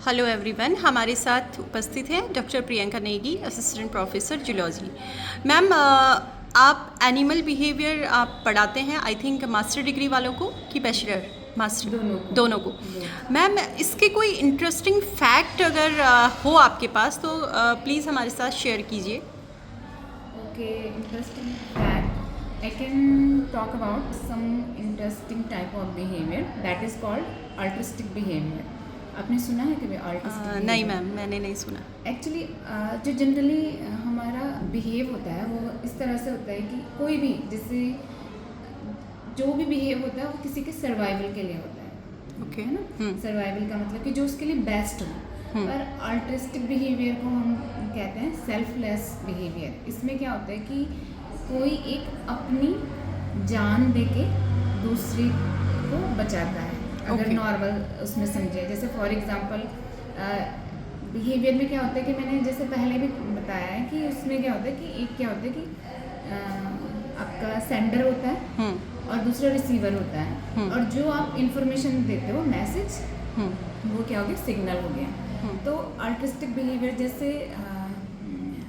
Hello everyone, हमारे साथ उपस्थित हैं doctor Priyanka Negi, assistant professor zoology. Ma'am, आप एनिमल बिहेवियर आप पढ़ाते हैं, आई थिंक मास्टर डिग्री वालों को कि बैचलर मास्टर दोनों को। मैम, इसके कोई इंटरेस्टिंग फैक्ट अगर हो आपके पास तो प्लीज़ हमारे साथ शेयर कीजिए। Okay, interesting fact. I can talk about some interesting type of behavior that is called altruistic behavior. आपने सुना है कभी altruistic नहीं behavior? मैम, मैंने नहीं सुना। एक्चुअली जो जनरली हमारा बिहेव होता है वो इस तरह से होता है कि कोई भी जैसे जो भी बिहेव होता है वो किसी के सर्वाइवल के लिए होता है। ओके, है ना? सर्वाइवल का मतलब कि जो उसके लिए बेस्ट हो। पर अल्ट्रिस्टिक बिहेवियर को हम कहते हैं सेल्फलेस बिहेवियर। इसमें क्या होता है कि कोई एक अपनी जान दे के दूसरे को बचाता है। अगर Okay. नॉर्मल उसमें समझे, जैसे फॉर एग्जांपल बिहेवियर में क्या होता है कि मैंने जैसे पहले भी बताया है कि उसमें क्या होता है कि एक क्या होता है कि आपका सेंडर होता है और दूसरा रिसीवर होता है, और जो आप इंफॉर्मेशन देते हो मैसेज वो क्या हो गया, सिग्नल हो गया। तो अल्ट्रिस्टिक बिहेवियर जैसे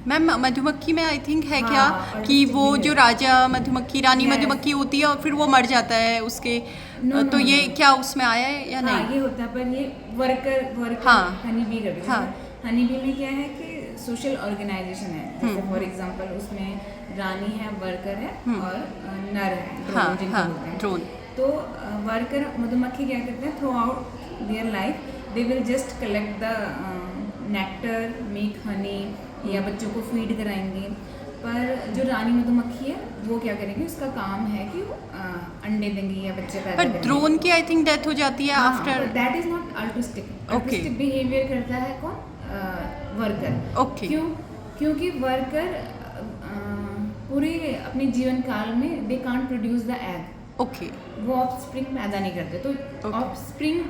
मैम, मधुमक्खी में आई थिंक है हाँ, क्या और कि वो behavior। जो राजा मधुमक्खी रानी Yes। मधुमक्खी होती है और फिर वो मर जाता है उसके No, तो no, ये no। क्या उसमें आया है या हाँ, नहीं? ये होता है, पर ये वर्कर हाँ। हनी बी करते हैं। हाँ। हनी बी में क्या है कि सोशल ऑर्गेनाइजेशन है। जैसे फॉर एग्जांपल उसमें रानी है, वर्कर है और नर है, ड्रोन जिनको बोलते हैं। ड्रोन। तो वर्कर मधुमक्खी क्या करते हैं, through out their life they will just collect the nectar, make Honey, या बच्चों को फीड कराएंगे। पर जो रानी मधुमक्खी है वो क्या करेगी, उसका काम है कि वो अंडे देंगी या बच्चे पैदा पर करेंगी। ड्रोन की आई थिंक डेथ हो जाती है after. That is not altruistic. Okay। Altruistic behaviour करता है कौन, वर्कर। Okay। क्योंकि वर्कर पूरे अपने जीवन काल में they can't produce the egg. Okay. वो ऑफस्प्रिंग पैदा नहीं करते। तो Okay। ऑफस्प्रिंग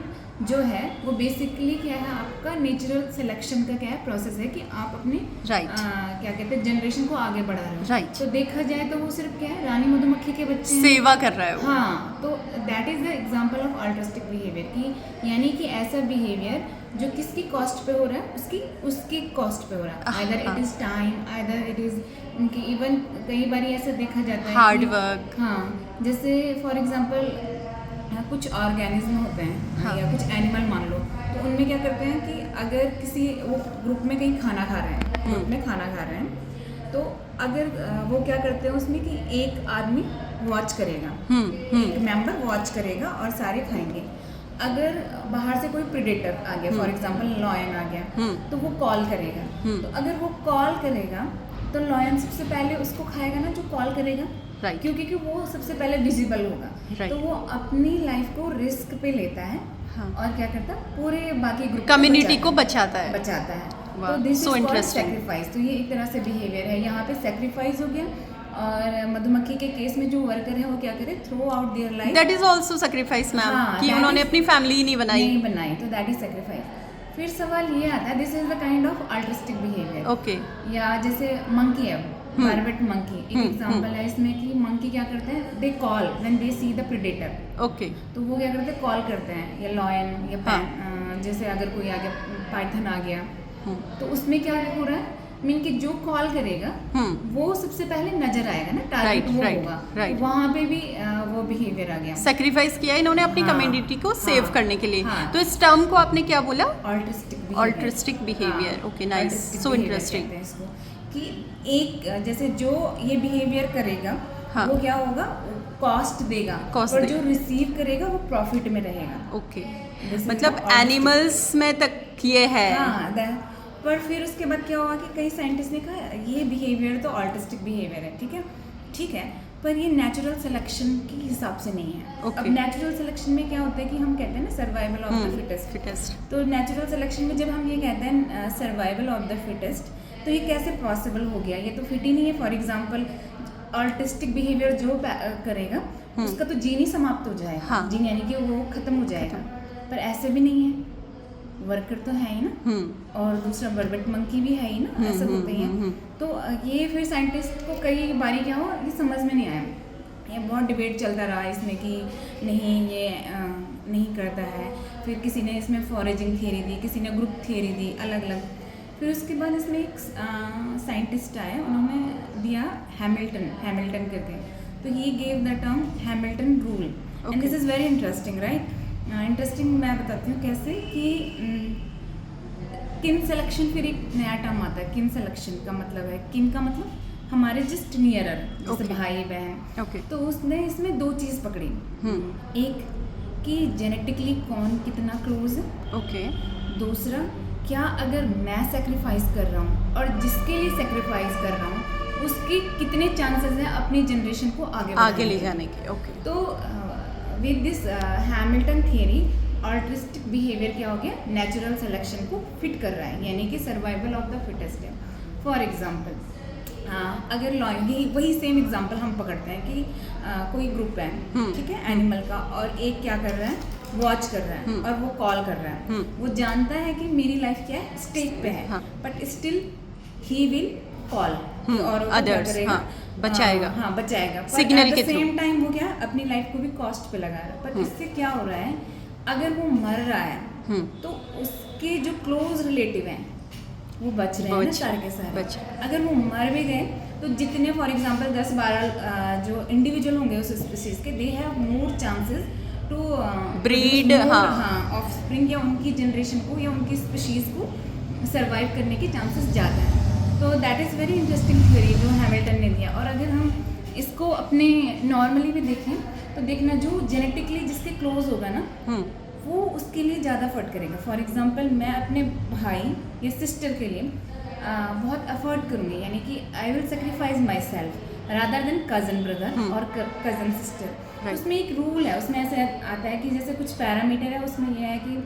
जो है वो बेसिकली क्या है, आपका नेचुरल सिलेक्शन का क्या है, प्रोसेस है कि आप अपने Right। क्या कहते हैं, जनरेशन को आगे बढ़ा रहे हो। Right। तो देखा जाए तो वो सिर्फ क्या है, रानी मधुमक्खी के बच्चे हैं। सेवा कर रहा है वो। हाँ, तो that is the example of altruistic behaviour की, यानी कि ऐसा बिहेवियर जो किसकी कॉस्ट पे हो रहा है, उसकी कॉस्ट पे हो रहा है। Either it is time, either it is उनकी, इवन कई बार ऐसे देखा जाता है हार्ड कि वर्क। हाँ, जैसे फॉर एग्जांपल कुछ ऑर्गेनिज्म होते हैं हाँ। या कुछ एनिमल मान लो, तो उनमें क्या करते हैं कि अगर किसी वो ग्रुप में कहीं खाना खा रहे हैं, ग्रुप में खाना खा रहे हैं, तो अगर वो क्या करते हैं उसमें कि एक आदमी वॉच करेगा, एक मेंबर वॉच करेगा और सारे खाएंगे। अगर बाहर से कोई प्रेडेटर आ गया, फॉर एग्जांपल लॉयन आ गया, तो वो कॉल करेगा। तो अगर वो कॉल करेगा तो लॉयन सबसे पहले उसको खाएगा ना, जो कॉल करेगा। Right। क्योंकि वो सबसे पहले विजिबल होगा। Right। तो वो अपनी लाइफ को रिस्क पे लेता है। हाँ। और क्या करता है, पूरे बाकी ग्रुप कम्युनिटी को बचाता है। बचाता है। वाह, तो this so is called interesting। Sacrifice. तो ये एक तरह से बिहेवियर है, यहाँ पे सैक्रिफाइस हो गया। और मधुमक्खी के केस में जो वर्कर है वो क्या करे, through out their life that is also sacrifice ma'am, हाँ, कि that उन्होंने is- अपनी फैमिली ही नहीं नहीं बनाई, तो दैट इज सैक्रिफाइस। फिर सवाल ये आता है, this is the kind of altruistic behaviour. Okay. या जैसे मंकी है, बार्बेट मंकी एक एग्जांपल है इसमें कि मंकी क्या करते हैं, they call when they see the predator. Okay. तो वो क्या करते हैं, कॉल करते हैं, या लॉयन या जैसे अगर कोई आ गया, पाइथन आ गया, तो उसमें क्या हो रहा है, मीन कि जो कॉल करेगा वो सबसे पहले नजर आएगा ना, टारगेट वो होगा। right। तो वहाँ पे भी वो बिहेवियर आ गया, सेक्रीफाइस किया इन्होंने अपनी हाँ, कम्युनिटी को सेव हाँ, करने के लिए। हाँ। तो इस टर्म को आपने क्या बोला? Altruistic Altruistic behavior। Okay, nice। So interesting। कि एक जैसे जो ये बिहेवियर करेगा, हाँ। वो क्या होगा, कॉस्ट देगा, Cost और देगा। जो रिसीव करेगा वो प्रॉफिट में रहेगा। ओके। This is मतलब the altruistic। एनिमल्स में तक ये है। हाँ, पर फिर उसके बाद क्या हुआ कि कई साइंटिस्ट ने कहा ये बिहेवियर तो ऑल्ट्रिस्टिक बिहेवियर है, ठीक है, पर ये नेचुरल सिलेक्शन के हिसाब से नहीं है। Okay। अब नेचुरल सिलेक्शन में क्या होता है कि हम कहते हैं ना, survival of the fittest. Fittest. तो नेचुरल सिलेक्शन में जब हम ये कहते हैं सर्वाइवल ऑफ द फिटेस्ट, तो ये कैसे पॉसिबल हो गया, ये तो फिट ही नहीं है। फॉर एग्जांपल ऑल्ट्रिस्टिक बिहेवियर जो करेगा उसका तो जीन ही समाप्त हो जाएगा। हाँ। जीन यानी कि वो खत्म हो जाएगा, पर ऐसे भी नहीं है, वर्कर तो है ही ना, और दूसरा बर्बेट मंकी भी है ही ना, ऐसा होते ही है। तो ये फिर साइंटिस्ट को कई बारी क्या हो, ये समझ में नहीं आया, ये बहुत डिबेट चलता रहा इसमें कि नहीं ये नहीं करता है। फिर किसी ने इसमें फॉरेजिंग थियरी दी, किसी ने ग्रुप थियरी दी, अलग अलग। फिर उसके बाद इसमें एक साइंटिस्ट आए, उन्होंने दिया हैमिल्टन करके, तो he gave the term Hamilton rule and this is very interesting right. Interesting मैं बताती हूँ कैसे कि किन सिलेक्शन, फिर एक नया टर्म आता है किन सिलेक्शन का मतलब है, किन का मतलब हमारे जस्ट नियरर, जैसे भाई बहन। तो उसने इसमें दो चीज़ पकड़ी, एक कि जेनेटिकली कौन कितना क्लोज है, दूसरा क्या अगर मैं सेक्रीफाइस कर रहा हूँ और जिसके लिए सेक्रीफाइस कर रहा हूँ उसके कितने चांसेस हैं अपनी जनरेशन को आगे ले जाने के। तो with this Hamilton theory altruistic behaviour क्या हो गया, नेचुरल सिलेक्शन को फिट कर रहा है, यानी कि सर्वाइवल ऑफ द फिटेस्ट है। फॉर एग्जाम्पल अगर वही सेम एग्जांपल हम पकड़ते हैं कि कोई ग्रुप है, ठीक है, एनिमल का, और एक क्या कर रहा है, वॉच कर रहा है और वो कॉल कर रहा है। वो जानता है कि मेरी लाइफ क्या है, स्टेक पे है, but still he will call और अदर्स, बचाएगा, बचाएगा, सिग्नल के सेम टाइम वो क्या अपनी लाइफ को भी कॉस्ट पे लगा रहा है। पर इससे क्या हो रहा है, अगर वो मर रहा है तो उसके जो क्लोज रिलेटिव हैं वो बच रहे हैं ना, सारे के सारे। अगर वो मर भी गए तो जितने फॉर एग्जांपल 10-12 जो इंडिविजुअल होंगे उस स्पीशीज के, they have more chances to breed offspring, या उनकी जनरेशन को या उनकी स्पीशीज को सरवाइव करने के चांसेस ज़्यादा हैं। तो that is very interesting theory जो हैमिल्टन ने दिया। और अगर हम इसको अपने नॉर्मली भी देखें तो देखना, जो जेनेटिकली जिसके क्लोज होगा ना वो उसके लिए ज़्यादा एफर्ट करेगा। फॉर एग्जांपल मैं अपने भाई या सिस्टर के लिए बहुत एफर्ट करूँगी, यानी कि I will sacrifice my self rather than cousin brother और कज़न सिस्टर। उसमें एक रूल है, उसमें ऐसे आता है कि जैसे कुछ पैरामीटर है, उसमें यह है कि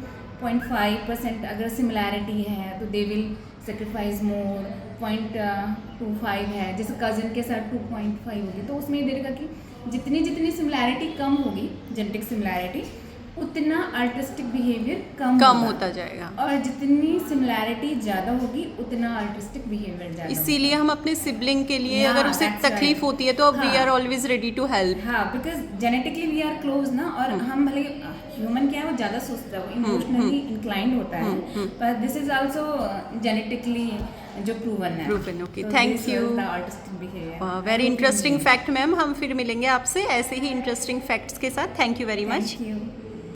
0.5% अगर सिमिलैरिटी है तो दे विल सेक्रीफाइस मोर, 0.25 है, जैसे कज़न के साथ 2.5 होगी, तो उसमें ये देगा कि जितनी सिमिलैरिटी कम होगी, जेनेटिक सिमिलैरिटी, उतना अल्ट्रिस्टिक बिहेवियर कम होता जाएगा, और जितनी सिमिलैरिटी ज़्यादा होगी उतना अल्ट्रिस्टिक बिहेवियर ज़्यादा। इसीलिए हम अपने सिबलिंग के लिए अगर उसे तकलीफ होती है तो we are always ready to help. Because genetically we are close ना, और हम भले ह्यूमन क्या है वो ज़्यादा सोचता है, वो इमोशनली इंक्लाइंड होता है, पर दिस इज आल्सो जेनेटिकली जो प्रूवन है। Okay, thank you. Very interesting fact ma'am, हम फिर मिलेंगे आपसे ऐसे ही इंटरेस्टिंग फैक्ट्स के साथ। Thank you very much. Thank you.